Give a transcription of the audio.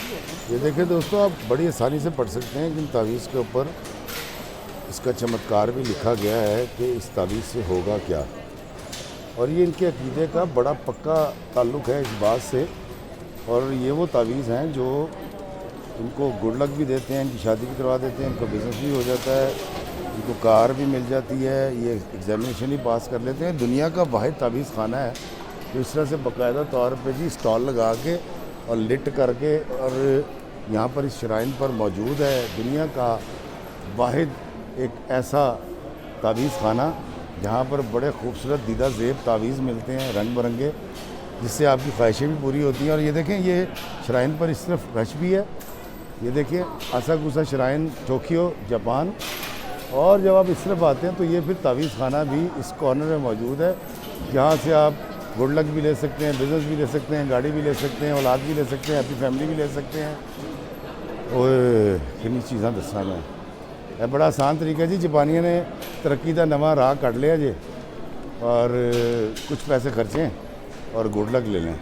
ये देखिए दोस्तों, आप बड़ी आसानी से पढ़ सकते हैं कि इन तावीज़ के ऊपर इसका चमत्कार भी लिखा गया है कि इस तावीज़ से होगा क्या। और ये इनके अकीदे का बड़ा पक्का ताल्लुक़ है इस बात से। और ये वो तावीज़ हैं जो इनको गुड लक भी देते हैं, इनकी शादी भी करवा देते हैं, इनका बिज़नेस भी हो जाता है, इनको कार भी मिल जाती है, ये एग्ज़ामिनेशन ही पास कर लेते हैं। दुनिया का वाहिद तावीज़ खाना है तो इस तरह से बाकायदा तौर पे जी स्टॉल लगा के और लिट करके और यहाँ पर इस श्राइन पर मौजूद है दुनिया का वाहिद एक ऐसा तावीज़ खाना जहाँ पर बड़े खूबसूरत दीदा ज़ेब तावीज़ मिलते हैं रंग बिरंगे, जिससे आपकी ख्वाहिशें भी पूरी होती हैं। और ये देखें, ये श्राइन पर इस तरफ रश भी है, ये देखिए असाकुसा श्राइन टोक्यो जापान। और जब आप इस तरफ आते हैं तो ये फिर तावीज़ खाना भी इस कॉर्नर में मौजूद है, जहाँ से आप गुड लक भी ले सकते हैं, बिज़नेस भी ले सकते हैं, गाड़ी भी ले सकते हैं, औलाद भी ले सकते हैं, अपनी फैमिली भी ले सकते हैं। ओए कितनी चीज़ां दसा मैं, यह बड़ा आसान तरीका जी। जापानियों ने तरक्की का नवा राह कट लिया जी और कुछ पैसे खर्चें और गुड लक ले लें।